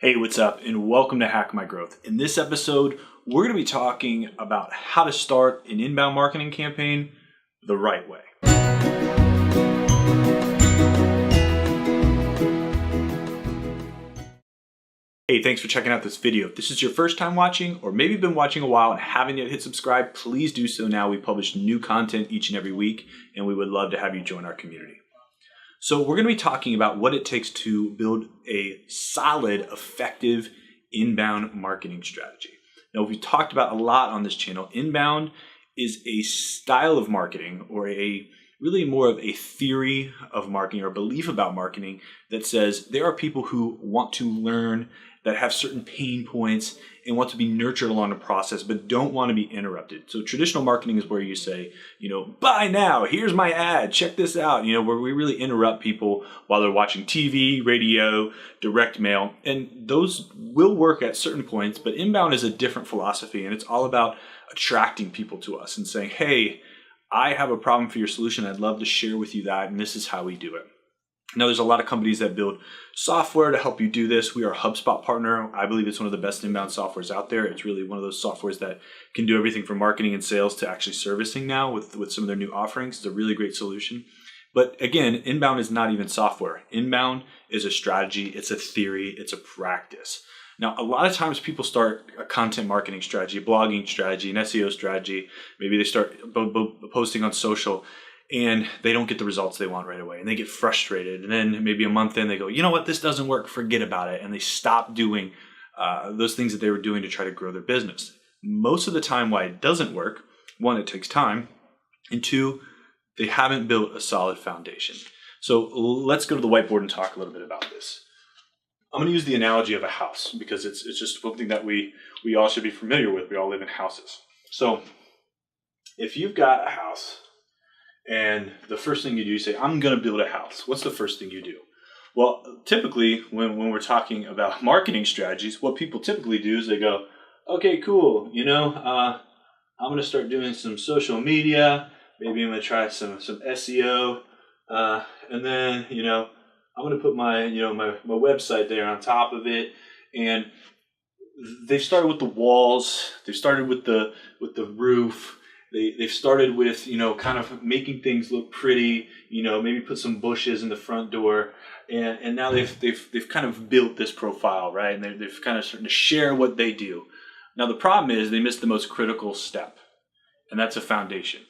Hey, what's up, and welcome to Hack My Growth. In this episode, we're going to be talking about how to start an inbound marketing campaign the right way. Hey, thanks for checking out this video. If this is your first time watching, or maybe you've been watching a while and haven't yet hit subscribe, please do so now. We publish new content each and every week, and we would love to have you join our community. So we're going to be talking about what it takes to build a solid, effective inbound marketing strategy. Now, we've talked about a lot on this channel. Inbound is a style of marketing, or really more of a theory of marketing or belief about marketing that says there are people who want to learn, that have certain pain points and want to be nurtured along the process, but don't want to be interrupted. So traditional marketing is where you say, buy now, here's my ad, check this out, where we really interrupt people while they're watching TV, radio, direct mail, and those will work at certain points, but inbound is a different philosophy, and it's all about attracting people to us and saying, hey, I have a problem for your solution, I'd love to share with you that, and this is how we do it. Now, there's a lot of companies that build software to help you do this. We are a HubSpot partner. I believe it's one of the best inbound softwares out there. It's really one of those softwares that can do everything from marketing and sales to actually servicing now with some of their new offerings. It's a really great solution. But again, inbound is not even software. Inbound is a strategy. It's a theory. It's a practice. Now, a lot of times people start a content marketing strategy, a blogging strategy, an SEO strategy. Maybe they start posting on social, and they don't get the results they want right away, and they get frustrated. And then maybe a month in, they go, you know what, this doesn't work, forget about it. And they stop doing those things that they were doing to try to grow their business. Most of the time, why it doesn't work, one, it takes time, and two, they haven't built a solid foundation. So let's go to the whiteboard and talk a little bit about this. I'm going to use the analogy of a house because it's just something that we all should be familiar with. We all live in houses. So if you've got a house, and the first thing you do, you say, I'm going to build a house. What's the first thing you do? Well, typically, when we're talking about marketing strategies, what people typically do is they go, okay, cool. I'm going to start doing some social media. Maybe I'm going to try some SEO. And then, I'm going to put my website there on top of it. And they've started with the walls. They've started with the roof. They've started with, kind of making things look pretty, maybe put some bushes in the front door. And now they've kind of built this profile, right? And they've kind of starting to share what they do. Now, the problem is they missed the most critical step, and that's a foundation.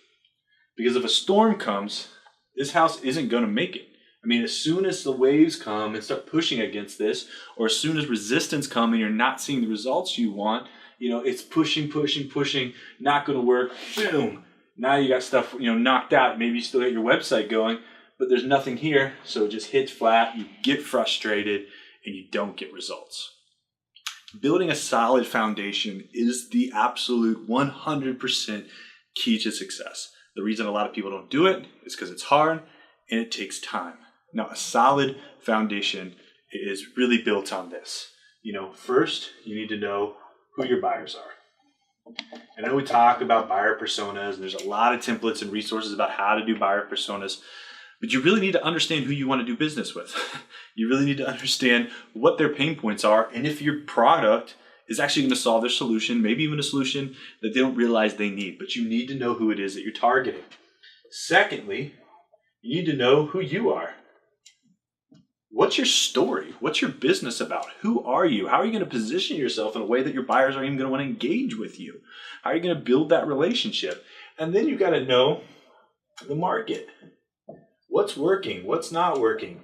Because if a storm comes, this house isn't going to make it. I mean, as soon as the waves come and start pushing against this, or as soon as resistance comes and you're not seeing the results you want, it's pushing, not going to work. Boom. Now you got stuff, knocked out. Maybe you still got your website going, but there's nothing here. So it just hits flat. You get frustrated and you don't get results. Building a solid foundation is the absolute 100% key to success. The reason a lot of people don't do it is because it's hard and it takes time. Now, a solid foundation is really built on this. First, you need to know who your buyers are. I know we talk about buyer personas, and there's a lot of templates and resources about how to do buyer personas, but you really need to understand who you want to do business with. You really need to understand what their pain points are, and if your product is actually going to solve their solution, maybe even a solution that they don't realize they need, but you need to know who it is that you're targeting. Secondly, you need to know who you are. What's your story? What's your business about? Who are you? How are you going to position yourself in a way that your buyers are even going to want to engage with you? How are you going to build that relationship? And then you got to know the market. What's working? What's not working?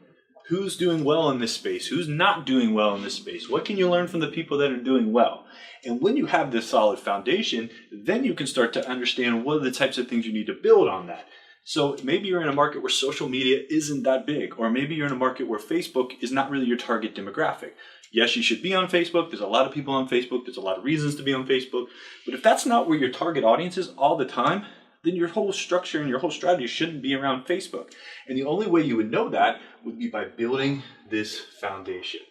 Who's doing well in this space? Who's not doing well in this space? What can you learn from the people that are doing well? And when you have this solid foundation, then you can start to understand what are the types of things you need to build on that. So maybe you're in a market where social media isn't that big, or maybe you're in a market where Facebook is not really your target demographic. Yes, you should be on Facebook. There's a lot of people on Facebook. There's a lot of reasons to be on Facebook. But if that's not where your target audience is all the time, then your whole structure and your whole strategy shouldn't be around Facebook. And the only way you would know that would be by building this foundation.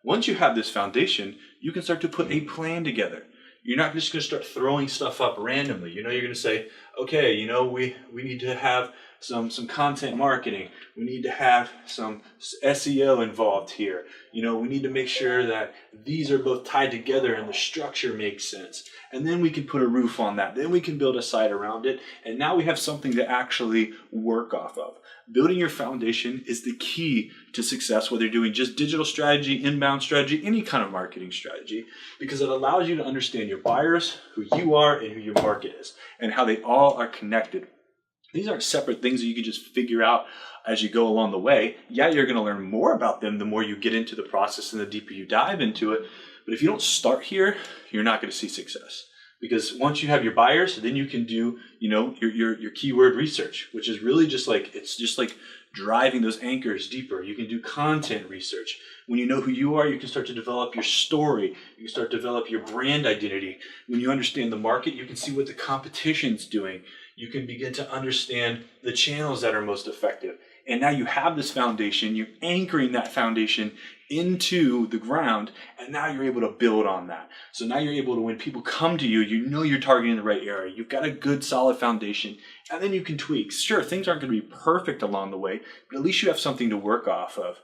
Once you have this foundation, you can start to put a plan together. You're not just going to start throwing stuff up randomly. You're going to say, okay, we need to have some content marketing. We need to have some SEO involved here. You know, we need to make sure that these are both tied together and the structure makes sense. And then we can put a roof on that. Then we can build a site around it. And now we have something to actually work off of. Building your foundation is the key to success, whether you're doing just digital strategy, inbound strategy, any kind of marketing strategy, because it allows you to understand your buyers, who you are, and who your market is, and how they all are connected. These aren't separate things that you can just figure out as you go along the way. Yeah, you're going to learn more about them the more you get into the process and the deeper you dive into it. But if you don't start here, you're not going to see success. Because once you have your buyers, then you can do, you know, your keyword research, which is really just like, it's just like driving those anchors deeper. You can do content research. When you know who you are, you can start to develop your story. You can start to develop your brand identity. When you understand the market, you can see what the competition's doing. You can begin to understand the channels that are most effective. And now you have this foundation, you're anchoring that foundation into the ground, and now you're able to build on that. So now you're able to, when people come to you, you know you're targeting the right area. You've got a good solid foundation, and then you can tweak. Sure, things aren't going to be perfect along the way, but at least you have something to work off of.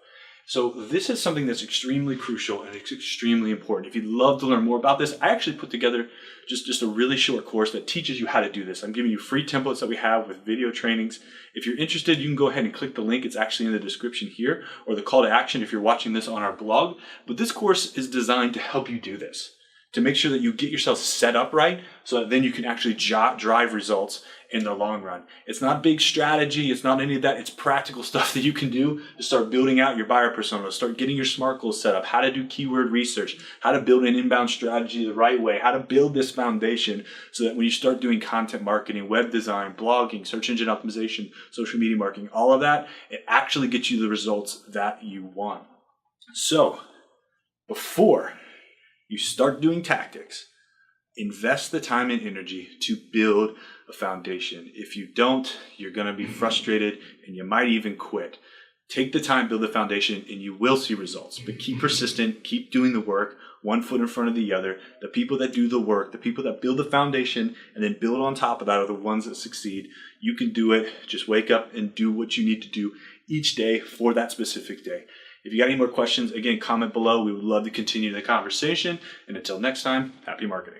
So this is something that's extremely crucial and it's extremely important. If you'd love to learn more about this, I actually put together just a really short course that teaches you how to do this. I'm giving you free templates that we have with video trainings. If you're interested, you can go ahead and click the link. It's actually in the description here, or the call to action if you're watching this on our blog. But this course is designed to help you do this, to make sure that you get yourself set up right so that then you can actually drive results in the long run. It's not big strategy. It's not any of that. It's practical stuff that you can do to start building out your buyer persona, start getting your SMART goals set up, how to do keyword research, how to build an inbound strategy the right way, how to build this foundation so that when you start doing content marketing, web design, blogging, search engine optimization, social media marketing, all of that, it actually gets you the results that you want. So before you start doing tactics, invest the time and energy to build a foundation. If you don't, you're going to be frustrated and you might even quit. Take the time, build the foundation, and you will see results. But keep persistent, keep doing the work, one foot in front of the other. The people that do the work, the people that build the foundation and then build on top of that are the ones that succeed. You can do it. Just wake up and do what you need to do each day for that specific day. If you got any more questions, again, comment below. We would love to continue the conversation. And until next time, happy marketing.